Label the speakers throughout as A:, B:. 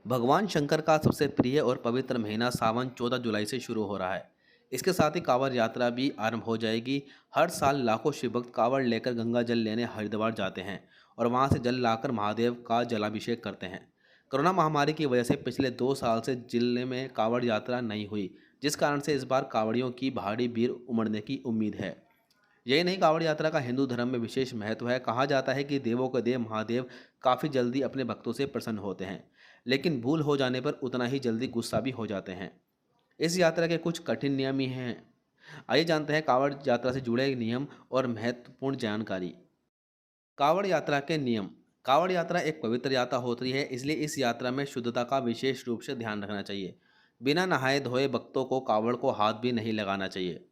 A: भगवान शंकर का सबसे प्रिय और पवित्र महीना सावन 14 जुलाई से शुरू हो रहा है। इसके साथ ही कांवड़ यात्रा भी आरंभ हो जाएगी। हर साल लाखों शिव भक्त कांवड़ लेकर गंगा जल लेने हरिद्वार जाते हैं और वहां से जल लाकर महादेव का जलाभिषेक करते हैं। कोरोना महामारी की वजह से पिछले 2 साल से जिले में कांवड़ यात्रा नहीं हुई, जिस कारण से इस बार कांवड़ियों की भारी भीड़ उमड़ने की उम्मीद है। यही नहीं, कांवड़ यात्रा का हिंदू धर्म में विशेष महत्व है। कहा जाता है कि देवों के देव महादेव काफ़ी जल्दी अपने भक्तों से प्रसन्न होते हैं, लेकिन भूल हो जाने पर उतना ही जल्दी गुस्सा भी हो जाते हैं। इस यात्रा के कुछ कठिन नियम ही हैं। आइए जानते हैं कांवड़ यात्रा से जुड़े नियम और महत्वपूर्ण जानकारी। कांवड़ यात्रा के नियम। कांवड़ यात्रा एक पवित्र यात्रा होती है, इसलिए इस यात्रा में शुद्धता का विशेष रूप से ध्यान रखना चाहिए। बिना नहाए धोए भक्तों को कांवड़ को हाथ भी नहीं लगाना चाहिए।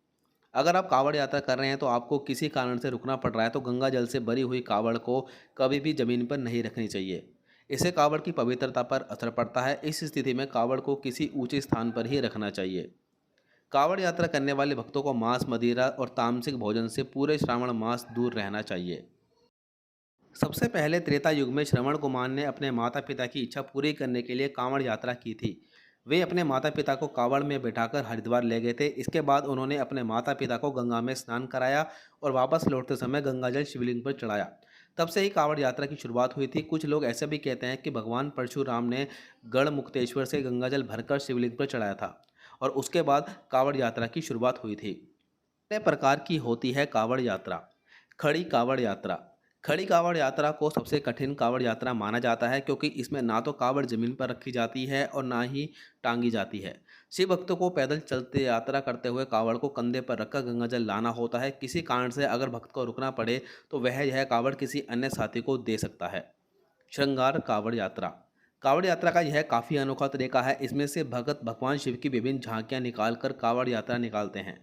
A: अगर आप कांवड़ यात्रा कर रहे हैं तो आपको किसी कारण से रुकना पड़ रहा है तो गंगा जल से भरी हुई कांवड़ को कभी भी जमीन पर नहीं रखनी चाहिए। इससे कांवड़ की पवित्रता पर असर पड़ता है। इस स्थिति में कांवड़ को किसी ऊंचे स्थान पर ही रखना चाहिए। कांवड़ यात्रा करने वाले भक्तों को मांस, मदिरा और तामसिक भोजन से पूरे श्रावण मास दूर रहना चाहिए। सबसे पहले त्रेता युग में श्रवण कुमार ने अपने माता पिता की इच्छा पूरी करने के लिए कांवड़ यात्रा की थी। वे अपने माता पिता को कांवड़ में बैठाकर हरिद्वार ले गए थे। इसके बाद उन्होंने अपने माता पिता को गंगा में स्नान कराया और वापस लौटते समय गंगाजल शिवलिंग पर चढ़ाया। तब से ही कांवड़ यात्रा की शुरुआत हुई थी। कुछ लोग ऐसे भी कहते हैं कि भगवान परशुराम ने गढ़मुक्तेश्वर से गंगाजल भरकर शिवलिंग पर चढ़ाया था और उसके बाद कांवड़ यात्रा की शुरुआत हुई थी। कितने प्रकार की होती है कांवड़ यात्रा। खड़ी कांवड़ यात्रा। खड़ी कांवड़ यात्रा को सबसे कठिन कांवड़ यात्रा माना जाता है, क्योंकि इसमें ना तो कांवड़ जमीन पर रखी जाती है और ना ही टांगी जाती है। शिव भक्तों को पैदल चलते यात्रा करते हुए कांवड़ को कंधे पर रखकर गंगाजल लाना होता है। किसी कारण से अगर भक्त को रुकना पड़े तो वह यह कांवड़ किसी अन्य साथी को दे सकता है। श्रृंगार कांवड़ यात्रा। कांवड़ यात्रा का यह काफ़ी अनोखा तरीका है। इसमें से भगत भगवान शिव की विभिन्न झांकियां निकालकर कांवड़ यात्रा निकालते हैं।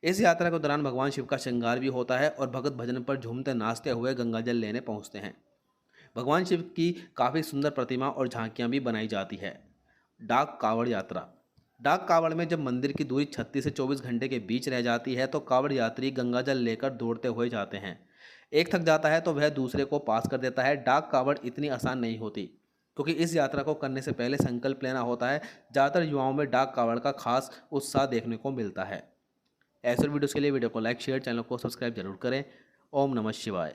A: इस यात्रा के दौरान भगवान शिव का श्रृंगार भी होता है और भगत भजन पर झूमते नाचते हुए गंगाजल लेने पहुंचते हैं। भगवान शिव की काफ़ी सुंदर प्रतिमा और झांकियां भी बनाई जाती है। डाक कांवड़ यात्रा। डाक कांवड़ में जब मंदिर की दूरी 36 से 24 घंटे के बीच रह जाती है तो कांवड़ यात्री गंगाजल लेकर दौड़ते हुए जाते हैं। एक थक जाता है तो वह दूसरे को पास कर देता है। डाक कांवड़ इतनी आसान नहीं होती, क्योंकि इस यात्रा को करने से पहले संकल्प लेना होता है। ज़्यादातर युवाओं में डाक कांवड़ का खास उत्साह देखने को मिलता है। ऐसे वीडियोज़ के लिए वीडियो को लाइक, शेयर, चैनल को सब्सक्राइब जरूर करें। ओम नमः शिवाय।